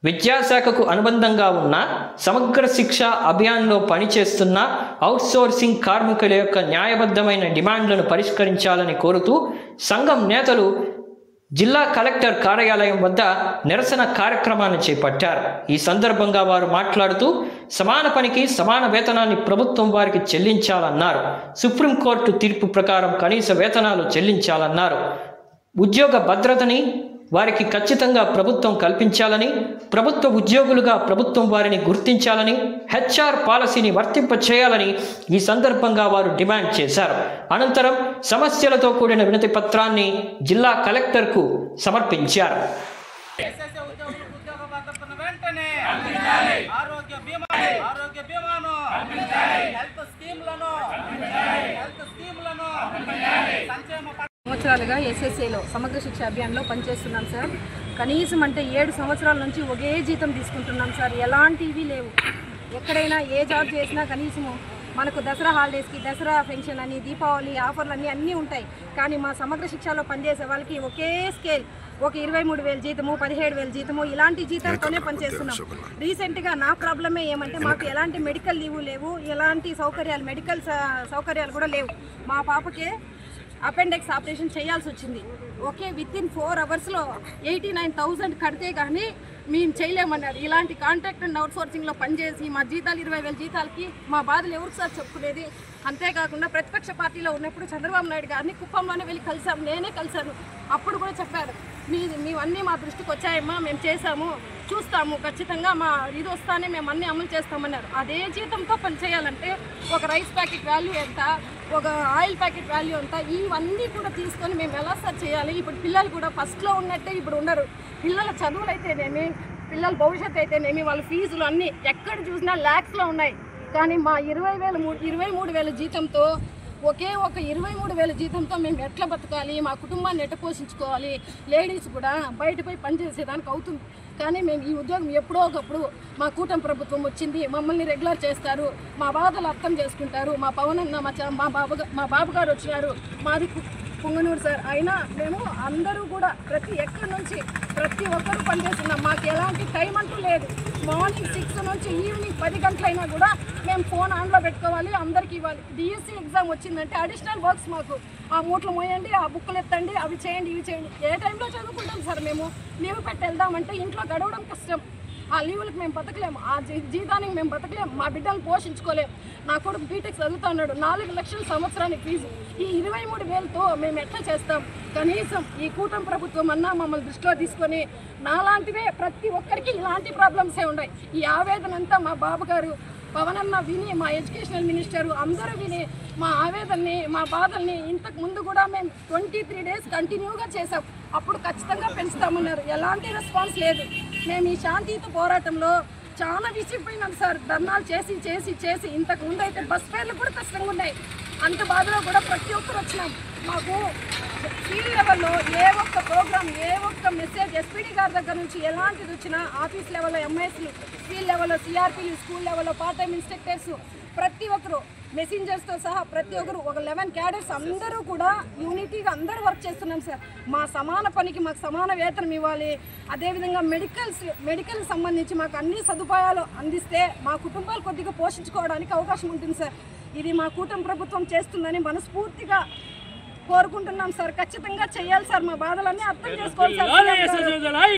విద్యాశాఖకు అనుబంధంగా ఉన్న సమగ్ర శిక్ష అభియాన్లో పనిచేస్తున్న అవుట్సోర్సింగ్ కార్మికుల యొక్క న్యాయబద్ధమైన డిమాండ్లను పరిష్కరించాలని కోరుతూ సంఘం నేతలు జిల్లా కలెక్టర్ కార్యాలయం వద్ద నిరసన కార్యక్రమాన్ని చేపట్టారు. ఈ సందర్భంగా వారు మాట్లాడుతూ సమాన పనికి సమాన వేతనాన్ని ప్రభుత్వం వారికి చెల్లించాలన్నారు. సుప్రీంకోర్టు తీర్పు ప్రకారం కనీస వేతనాలు చెల్లించాలన్నారు. ఉద్యోగ భద్రతని వారికి ఖచ్చితంగా ప్రభుత్వం కల్పించాలని, ప్రభుత్వ ఉద్యోగులుగా ప్రభుత్వం వారిని గుర్తించాలని, హెచ్ఆర్ పాలసీని వర్తింపచేయాలని ఈ సందర్భంగా వారు డిమాండ్ చేశారు. అనంతరం సమస్యలతో కూడిన వినతి పత్రాన్ని జిల్లా కలెక్టర్కు సమర్పించారు. సంవత్సరాలుగా ఎస్ఎస్ఏలో సమగ్ర శిక్ష అభియాన్లో పనిచేస్తున్నాం సార్. కనీసం అంటే 7 సంవత్సరాల నుంచి ఒకే జీతం తీసుకుంటున్నాం సార్. ఎలాంటివి లేవు. ఎక్కడైనా ఏ జాబ్ చేసినా కనీసము మనకు దసరా హాలిడేస్కి దసరా పెన్షన్ అని, దీపావళి ఆఫర్లు అన్నీ ఉంటాయి. కానీ మా సమగ్ర శిక్షలో పనిచేసే వాళ్ళకి ఒకే స్కేల్, ఒక 23,000 జీతము, 17,000 జీతము, ఇలాంటి జీతాలతోనే పనిచేస్తున్నాం. రీసెంట్గా నా ప్రాబ్లమే ఏమంటే మాకు ఎలాంటి మెడికల్ లీవు లేవు, ఎలాంటి మెడికల్ సౌకర్యాలు కూడా లేవు. మా పాపకే అపెండిక్స్ ఆపరేషన్ చేయాల్సి వచ్చింది. ఓకే, వితిన్ 4 అవర్స్లో 89,000 కడితే కానీ మేము చేయలేమన్నారు. ఇలాంటి కాంట్రాక్ట్ అండ్ అవుట్సోర్సింగ్లో పనిచేసి మా జీతాలు 20,000 జీతాలకి మా బాధలు ఎవరికి సార్ చెప్పుకునేది? అంతేకాకుండా ప్రతిపక్ష పార్టీలో ఉన్నప్పుడు చంద్రబాబు నాయుడు గారిని కుప్పంలోనే వెళ్ళి కలిసాము, నేనే కలిశాను. అప్పుడు కూడా చెప్పారు, మీవన్నీ మా దృష్టికి వచ్చాయమ్మా, మేము చేసాము, చూస్తాము, ఖచ్చితంగా మా ఇది వస్తానే మేము అన్నీ అమలు చేస్తామన్నారు. అదే జీతంతో పని చేయాలంటే ఒక రైస్ ప్యాకెట్ వాల్యూ ఎంత, ఒక ఆయిల్ ప్యాకెట్ వాల్యూ ఎంత, ఇవన్నీ కూడా తీసుకొని మేము ఎలా సార్ చేయాలి? ఇప్పుడు పిల్లలు కూడా ఫస్ట్లో ఉన్నట్టే ఇప్పుడు ఉండరు. పిల్లల చదువులు అయితేనేమి, పిల్లల భవిష్యత్తు అయితేనేమి, వాళ్ళ ఫీజులు అన్నీ ఎక్కడ చూసినా ల్యాక్స్లో ఉన్నాయి. కానీ మా 23,000 జీతంతో ఒకే ఒక 23,000 జీతంతో మేము ఎట్లా బతకాలి? మా కుటుంబాన్ని ఎట్లా పోషించుకోవాలి? లేడీస్ కూడా బయట పోయి పనిచేసేదానికి అవుతుంది. కానీ మేము ఈ ఉద్యోగం ఎప్పుడో ఒకప్పుడు మా కూటమి ప్రభుత్వం వచ్చింది, మమ్మల్ని రెగ్యులర్ చేస్తారు, మా బాధలు అర్థం చేసుకుంటారు. మా పవన్ అన్న మా బాబు గారు వచ్చినారు, మాది పుంగనూరు సార్. అయినా మేము అందరూ కూడా ఎక్కడి నుంచి ప్రతి ఒక్కరూ పనిచేస్తున్నాం. మాకు ఎలాంటి టైం అంటూ లేదు. మార్నింగ్ 6 నుంచి ఈవినింగ్ 10 గంటలైనా కూడా మేము ఫోన్ ఆన్లో పెట్టుకోవాలి, అందరికీ ఇవ్వాలి. డిఎస్సి ఎగ్జామ్ వచ్చిందంటే అడిషనల్ వర్క్స్ మాకు, ఆ మూటలు మోయండి, ఆ బుక్కులు ఎత్తండి, అవి చేయండి, ఇవి చేయండి. ఏ టైంలో చదువుకుంటాం సార్? మేము లీవ్ పెట్టి వెళ్దామంటే ఇంట్లో గడవడం కష్టం. ఆ లీవులకు మేము బతకలేము, ఆ జీతానికి మేము బతకలేము, మా బిడ్డలు పోషించుకోలేము. నా కొడుకు బీటెక్ చదువుతున్నాడు, 4 లక్షల సంవత్సరానికి ఫీజు. ఈ 23,000తో మేము ఎట్లా చేస్తాం? కనీసం ఈ కూటమి ప్రభుత్వం అన్నా మమ్మల్ని దృష్టిలో తీసుకొని, నాలాంటివే ప్రతి ఒక్కరికి ఇలాంటి ప్రాబ్లమ్సే ఉన్నాయి. ఈ ఆవేదన అంతా మా బాబు గారు పవన్ అన్న విని, మా ఎడ్యుకేషనల్ మినిస్టరు అందరూ విని మా ఆవేదనని, మా బాధల్ని ఇంతకు ముందు కూడా మేము 23 డేస్ కంటిన్యూగా చేసాం. అప్పుడు ఖచ్చితంగా పెంచుతామన్నారు. ఎలాంటి రెస్పాన్స్ లేదు. మేము ఈ శాంతియుత పోరాటంలో చాలా విసిగిపోయినాం సార్. ధర్నాలు చేసి చేసి చేసి ఇంతకు ముందు అయితే బస్ ఫేర్లు కూడా కష్టంగా ఉన్నాయి. అంత బాధలో కూడా ప్రతి ఒక్కరు వచ్చినాం. మాకు ఫీల్డ్ లెవెల్లో ఏ ఒక్క ప్రోగ్రామ్, ఏ ఒక్క మెసేజ్ ఎస్పీడీ గారి దగ్గర నుంచి ఎలాంటిది వచ్చినా, ఆఫీస్ లెవెల్లో ఎంఐఎస్లు, ఫీల్డ్ లెవెల్లో సిఆర్పీలు, స్కూల్ లెవెల్లో పార్ట్ టైం ఇన్స్ట్రక్టర్స్, ప్రతి ఒక్కరు మెసెంజర్స్తో సహా ప్రతి ఒక్కరు, ఒక 11 క్యాడర్స్ అందరూ కూడా యూనిటీగా అందరూ వర్క్ చేస్తున్నాం సార్. మా సమాన పనికి మాకు సమాన వేతనం ఇవ్వాలి. అదేవిధంగా మెడికల్ సంబంధించి మాకు అన్ని సదుపాయాలు అందిస్తే మా కుటుంబాలు కొద్దిగా పోషించుకోవడానికి అవకాశం ఉంటుంది సార్. ఇది మా కూటమి ప్రభుత్వం చేస్తుందని మనస్ఫూర్తిగా కోరుకుంటున్నాం సార్. ఖచ్చితంగా చేయాలి సార్. మా బాధలన్నీ అర్థం చేసుకోవాలి సార్.